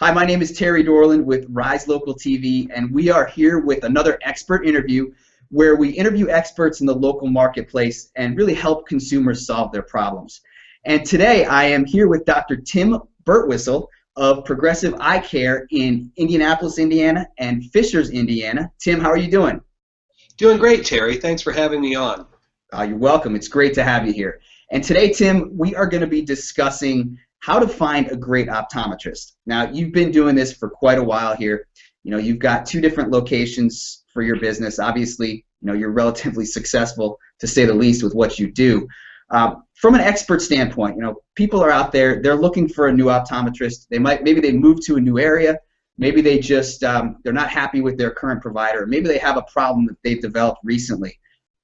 Hi, my name is Terry Dorland with Rise Local TV, and we are here with another expert interview where we interview experts in the local marketplace and really help consumers solve their problems. And today I am here with Dr. Tim Birtwhistle of Progressive Eyecare in Indianapolis, Indiana and Fishers, Indiana. Tim, how are you doing? Doing great, Terry. Thanks for having me on. You're welcome. It's great to have you here. And today, Tim, we are going to be discussing how to find a great optometrist. Now, you've been doing this for quite a while here. You know, you've got two different locations for your business. Obviously, you know, you're relatively successful, to say the least, with what you do. From an expert standpoint, you know, people are out there, they're looking for a new optometrist. Maybe they moved to a new area. Maybe they just, they're not happy with their current provider. Maybe they have a problem that they've developed recently.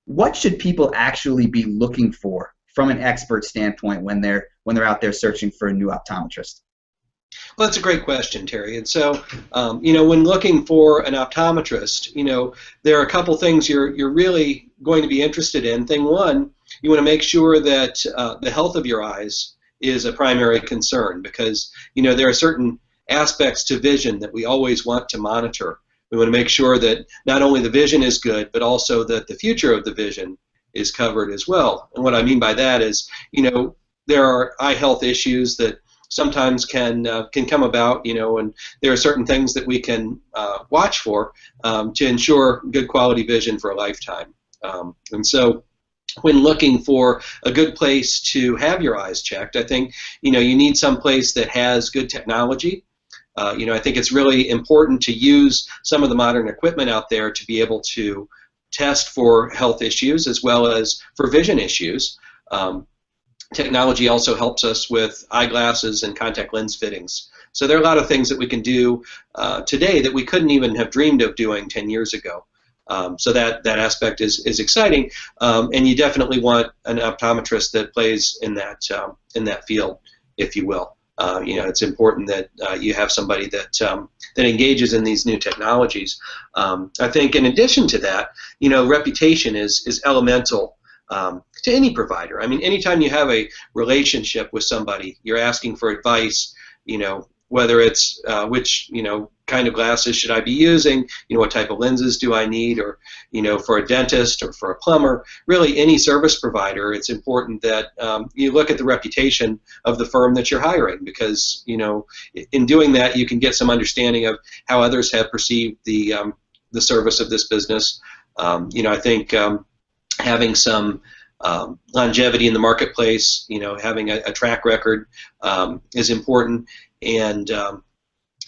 What should people actually be looking for from an expert standpoint when they're out there searching for a new optometrist? Well, that's a great question, Terry. And so, you know, when looking for an optometrist, you know, there are a couple things you're really going to be interested in. Thing one, you want to make sure that the health of your eyes is a primary concern, because, you know, there are certain aspects to vision that we always want to monitor. We want to make sure that not only the vision is good, but also that the future of the vision is covered as well. And what I mean by that is, you know, there are eye health issues that sometimes can come about, you know, and there are certain things that we can watch for to ensure good quality vision for a lifetime. And so when looking for a good place to have your eyes checked, I think, you know, you need some place that has good technology. You know, I think it's really important to use some of the modern equipment out there to be able to test for health issues as well as for vision issues. Technology also helps us with eyeglasses and contact lens fittings. So there are a lot of things that we can do today that we couldn't even have dreamed of doing 10 years ago. So that aspect is exciting, and you definitely want an optometrist that plays in that field, if you will. You know, it's important that you have somebody that engages in these new technologies. I think in addition to that, you know, reputation is elemental to any provider. I mean, anytime you have a relationship with somebody, you're asking for advice, you know, whether it's which, you know, kind of glasses should I be using, you know, what type of lenses do I need, or, you know, for a dentist or for a plumber, really any service provider, it's important that you look at the reputation of the firm that you're hiring, because, you know, in doing that you can get some understanding of how others have perceived the service of this business. You know, I think having some longevity in the marketplace, you know, having a track record is important, and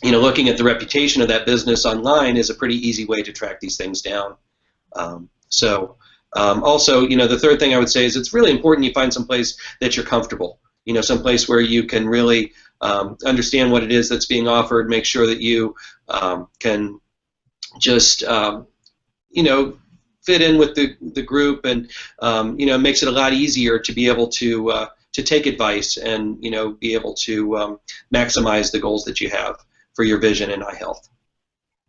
you know, looking at the reputation of that business online is a pretty easy way to track these things down. Also, you know, the third thing I would say is it's really important you find some place that you're comfortable. You know, some place where you can really understand what it is that's being offered, make sure that you can just, you know, fit in with the group, and you know, it makes it a lot easier to be able to take advice and, you know, be able to maximize the goals that you have for your vision and eye health.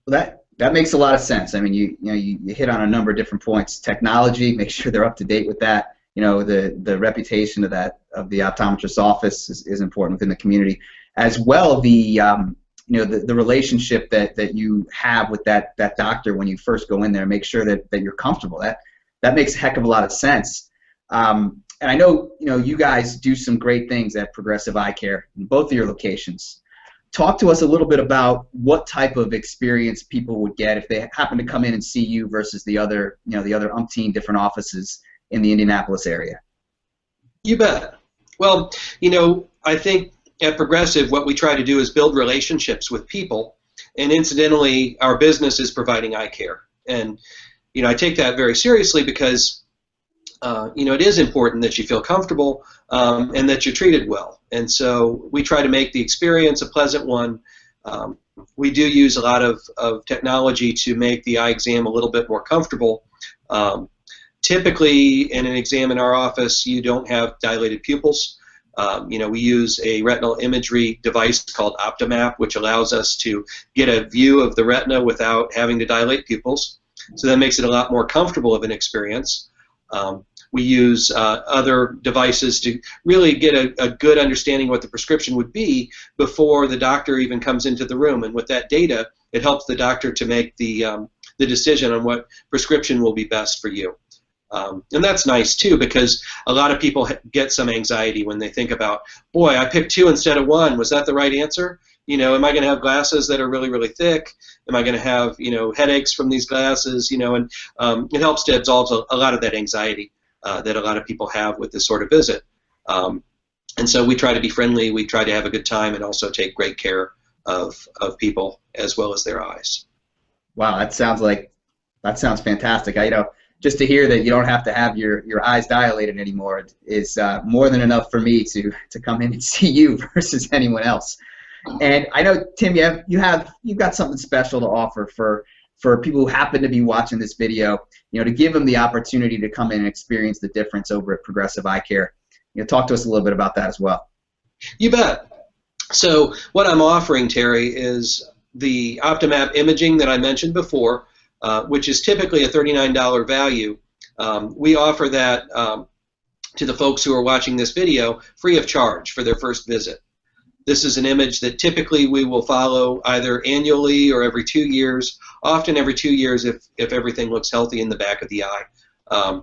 Well, that makes a lot of sense. I mean, you hit on a number of different points. Technology, make sure they're up to date with that. You know, the reputation of the optometrist's office is important within the community, as well. You know, the relationship that you have with that doctor when you first go in there. Make sure that you're comfortable. That makes a heck of a lot of sense. And I know, you know, you guys do some great things at Progressive Eyecare in both of your locations. Talk to us a little bit about what type of experience people would get if they happen to come in and see you versus the other, you know, the other umpteen different offices in the Indianapolis area. You bet. Well, you know, I think at Progressive what we try to do is build relationships with people, and incidentally our business is providing eye care. And, you know, I take that very seriously because you know, it is important that you feel comfortable and that you're treated well. And so we try to make the experience a pleasant one. We do use a lot of technology to make the eye exam a little bit more comfortable. Typically, in an exam in our office, you don't have dilated pupils. You know, we use a retinal imagery device called Optometrist, which allows us to get a view of the retina without having to dilate pupils. So that makes it a lot more comfortable of an experience. We use other devices to really get a good understanding what the prescription would be before the doctor even comes into the room. And with that data, it helps the doctor to make the decision on what prescription will be best for you. And that's nice too, because a lot of people get some anxiety when they think about, boy, I picked 2 instead of 1. Was that the right answer? You know, am I going to have glasses that are really, really thick? Am I going to have, you know, headaches from these glasses? You know, and it helps to absolve a lot of that anxiety that a lot of people have with this sort of visit. And so we try to be friendly. We try to have a good time and also take great care of people as well as their eyes. Wow, that sounds fantastic. You know, just to hear that you don't have to have your eyes dilated anymore is more than enough for me to come in and see you versus anyone else. And I know, Tim, you've got something special to offer for people who happen to be watching this video, you know, to give them the opportunity to come in and experience the difference over at Progressive Eyecare. You know, talk to us a little bit about that as well. You bet. So what I'm offering, Terry, is the OptoMap imaging that I mentioned before, which is typically a $39 value. We offer that to the folks who are watching this video free of charge for their first visit. This is an image that typically we will follow either annually or every 2 years, often every 2 years if everything looks healthy in the back of the eye,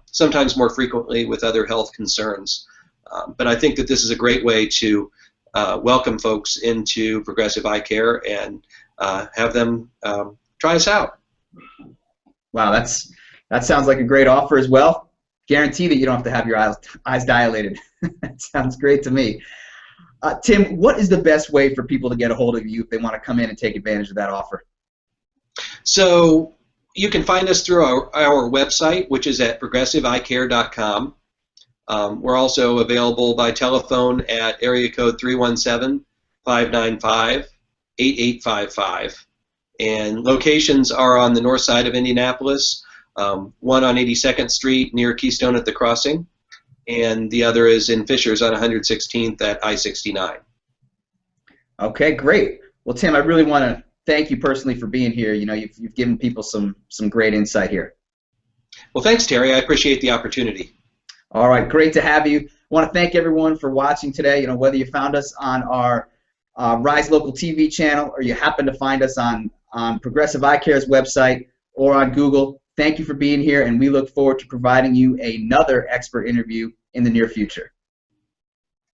sometimes more frequently with other health concerns. But I think that this is a great way to welcome folks into Progressive Eyecare and have them try us out. Wow, that sounds like a great offer as well. Guarantee that you don't have to have your eyes dilated. That sounds great to me. Tim, what is the best way for people to get a hold of you if they want to come in and take advantage of that offer? So you can find us through our website, which is at progressiveeyecare.com. We're also available by telephone at area code 317-595-8855. And locations are on the north side of Indianapolis, one on 82nd Street near Keystone at the Crossing, and the other is in Fishers on 116th at I-69. Okay, great. Well, Tim, I really want to thank you personally for being here. You know, you've given people some great insight here. Well, thanks, Terry. I appreciate the opportunity. All right, great to have you. I want to thank everyone for watching today. You know, whether you found us on our Rise Local TV channel or you happen to find us on Progressive Eyecare's website or on Google, thank you for being here, and we look forward to providing you another expert interview in the near future.